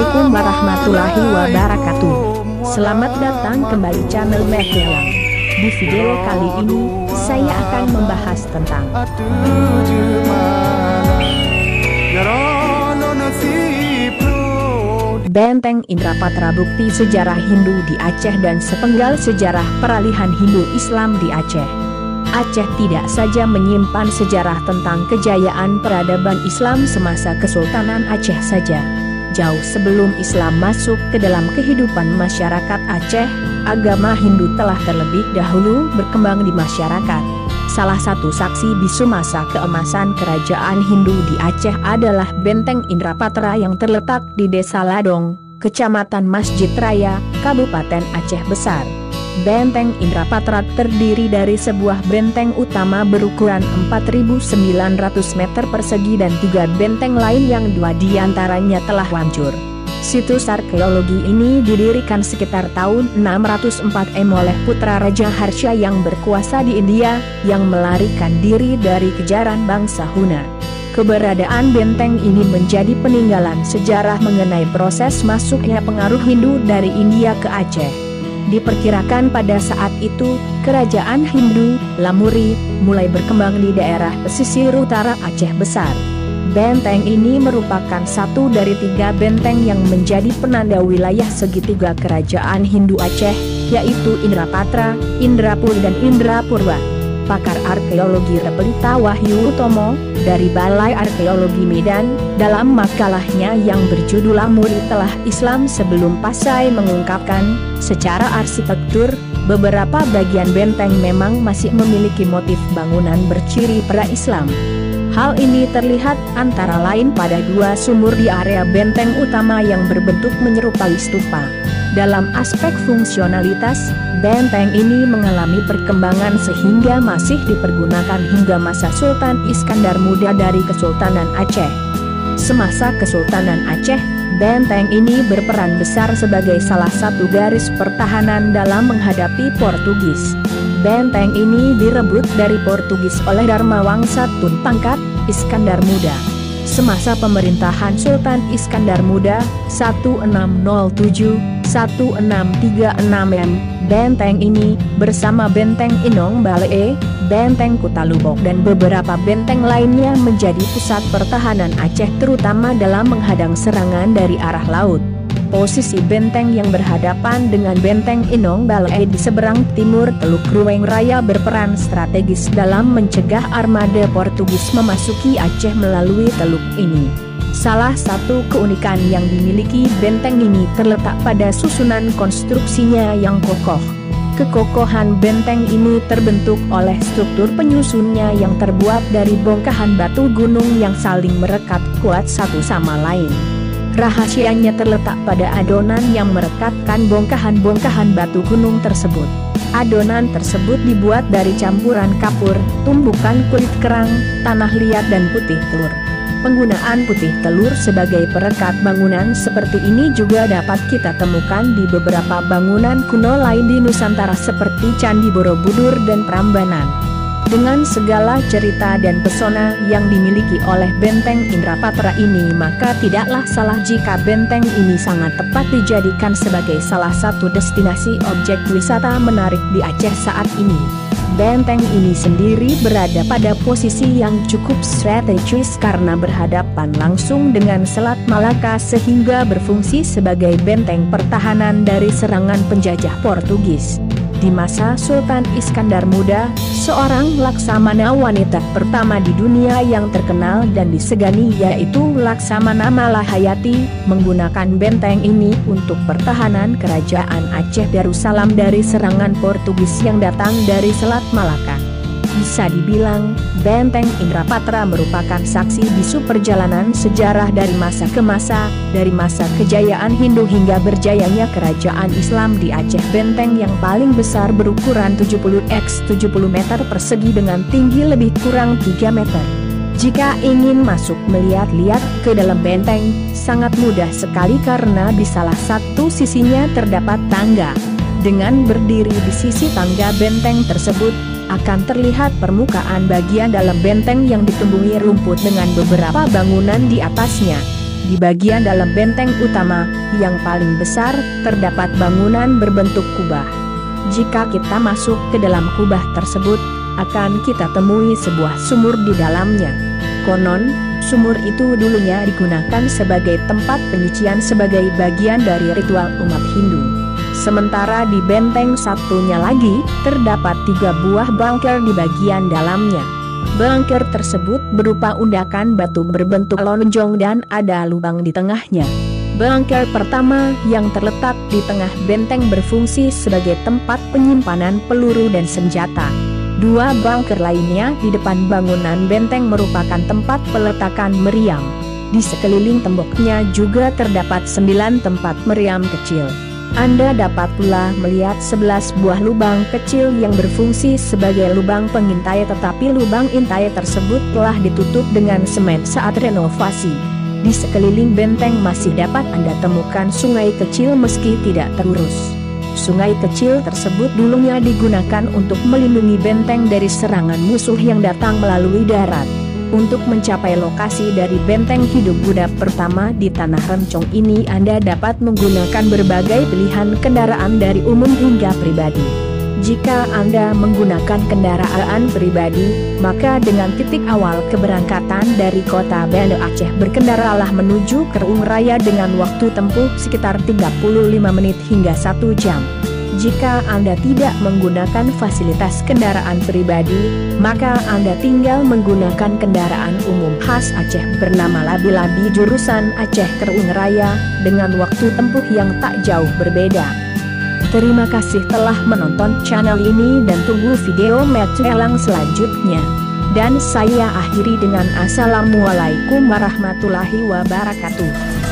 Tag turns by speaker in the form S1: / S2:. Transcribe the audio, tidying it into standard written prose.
S1: Assalamualaikum warahmatullahi wabarakatuh. Selamat datang kembali channel Mehyalang. Di video kali ini, saya akan membahas tentang Benteng Indrapatra, bukti sejarah Hindu di Aceh dan sepenggal sejarah peralihan Hindu Islam di Aceh. Aceh tidak saja menyimpan sejarah tentang kejayaan peradaban Islam semasa Kesultanan Aceh saja. Jauh sebelum Islam masuk ke dalam kehidupan masyarakat Aceh, agama Hindu telah terlebih dahulu berkembang di masyarakat. Salah satu saksi bisu masa keemasan kerajaan Hindu di Aceh adalah Benteng Indrapatra yang terletak di Desa Ladong, Kecamatan Masjid Raya, Kabupaten Aceh Besar. Benteng Indrapatra terdiri dari sebuah benteng utama berukuran 4.900 meter persegi dan 3 benteng lain yang 2 diantaranya telah hancur. Situs arkeologi ini didirikan sekitar tahun 604 oleh putra Raja Harsha yang berkuasa di India, yang melarikan diri dari kejaran bangsa Huna. Keberadaan benteng ini menjadi peninggalan sejarah mengenai proses masuknya pengaruh Hindu dari India ke Aceh. Diperkirakan pada saat itu, kerajaan Hindu, Lamuri, mulai berkembang di daerah pesisir utara Aceh Besar. Benteng ini merupakan satu dari 3 benteng yang menjadi penanda wilayah segitiga kerajaan Hindu Aceh, yaitu Indrapatra, Indrapuri dan Indrapurwa. Pakar arkeologi Repelita Wahyu Utomo, dari Balai Arkeologi Medan, dalam makalahnya yang berjudul Lamuri Telah Islam Sebelum Pasai mengungkapkan, secara arsitektur, beberapa bagian benteng memang masih memiliki motif bangunan berciri pra-Islam. Hal ini terlihat antara lain pada 2 sumur di area benteng utama yang berbentuk menyerupai stupa. Dalam aspek fungsionalitas, benteng ini mengalami perkembangan sehingga masih dipergunakan hingga masa Sultan Iskandar Muda dari Kesultanan Aceh. Semasa Kesultanan Aceh, benteng ini berperan besar sebagai salah satu garis pertahanan dalam menghadapi Portugis. Benteng ini direbut dari Portugis oleh Dharmawangsa Tun Pangkat, Iskandar Muda. Semasa pemerintahan Sultan Iskandar Muda, 1637-1636 benteng ini, bersama Benteng Inong Balee, Benteng Kutalubok dan beberapa benteng lainnya menjadi pusat pertahanan Aceh terutama dalam menghadang serangan dari arah laut. Posisi benteng yang berhadapan dengan Benteng Inong Balee di seberang timur Teluk Ruweng Raya berperan strategis dalam mencegah armada Portugis memasuki Aceh melalui teluk ini. Salah satu keunikan yang dimiliki benteng ini terletak pada susunan konstruksinya yang kokoh. Kekokohan benteng ini terbentuk oleh struktur penyusunnya yang terbuat dari bongkahan batu gunung yang saling merekat kuat satu sama lain. Rahasianya terletak pada adonan yang merekatkan bongkahan-bongkahan batu gunung tersebut. Adonan tersebut dibuat dari campuran kapur, tumbukan kulit kerang, tanah liat dan putih telur. Penggunaan putih telur sebagai perekat bangunan seperti ini juga dapat kita temukan di beberapa bangunan kuno lain di Nusantara seperti Candi Borobudur dan Prambanan. Dengan segala cerita dan pesona yang dimiliki oleh Benteng Indrapatra ini, maka tidaklah salah jika benteng ini sangat tepat dijadikan sebagai salah satu destinasi objek wisata menarik di Aceh saat ini. Benteng ini sendiri berada pada posisi yang cukup strategis karena berhadapan langsung dengan Selat Malaka sehingga berfungsi sebagai benteng pertahanan dari serangan penjajah Portugis. Di masa Sultan Iskandar Muda, seorang laksamana wanita pertama di dunia yang terkenal dan disegani yaitu Laksamana Malahayati, menggunakan benteng ini untuk pertahanan kerajaan Aceh Darussalam dari serangan Portugis yang datang dari Selat Malaka. Bisa dibilang, Benteng Indrapatra merupakan saksi bisu perjalanan sejarah dari masa ke masa, dari masa kejayaan Hindu hingga berjayanya kerajaan Islam di Aceh. Benteng yang paling besar berukuran 70x70 meter persegi dengan tinggi lebih kurang 3 meter. Jika ingin masuk melihat-lihat ke dalam benteng, sangat mudah sekali karena di salah satu sisinya terdapat tangga. Dengan berdiri di sisi tangga benteng tersebut, akan terlihat permukaan bagian dalam benteng yang ditumbuhi rumput dengan beberapa bangunan di atasnya. Di bagian dalam benteng utama, yang paling besar, terdapat bangunan berbentuk kubah. Jika kita masuk ke dalam kubah tersebut, akan kita temui sebuah sumur di dalamnya. Konon, sumur itu dulunya digunakan sebagai tempat penyucian sebagai bagian dari ritual umat Hindu. Sementara di benteng satunya lagi, terdapat 3 buah bunker di bagian dalamnya. Bunker tersebut berupa undakan batu berbentuk lonjong dan ada lubang di tengahnya. Bunker pertama yang terletak di tengah benteng berfungsi sebagai tempat penyimpanan peluru dan senjata. 2 bunker lainnya di depan bangunan benteng merupakan tempat peletakan meriam. Di sekeliling temboknya juga terdapat 9 tempat meriam kecil. Anda dapat pula melihat 11 buah lubang kecil yang berfungsi sebagai lubang pengintai, tetapi lubang intai tersebut telah ditutup dengan semen saat renovasi. Di sekeliling benteng masih dapat Anda temukan sungai kecil meski tidak terurus. Sungai kecil tersebut dulunya digunakan untuk melindungi benteng dari serangan musuh yang datang melalui darat. Untuk mencapai lokasi dari benteng hidup Buddha pertama di Tanah Rencong ini, Anda dapat menggunakan berbagai pilihan kendaraan dari umum hingga pribadi. Jika Anda menggunakan kendaraan pribadi, maka dengan titik awal keberangkatan dari kota Banda Aceh, berkendaralah menuju Kerung Raya dengan waktu tempuh sekitar 35 menit hingga 1 jam. Jika Anda tidak menggunakan fasilitas kendaraan pribadi, maka Anda tinggal menggunakan kendaraan umum khas Aceh bernama Labi-Labi jurusan Aceh Kerung Raya, dengan waktu tempuh yang tak jauh berbeda. Terima kasih telah menonton channel ini dan tunggu video Metuelang selanjutnya. Dan saya akhiri dengan Assalamualaikum warahmatullahi wabarakatuh.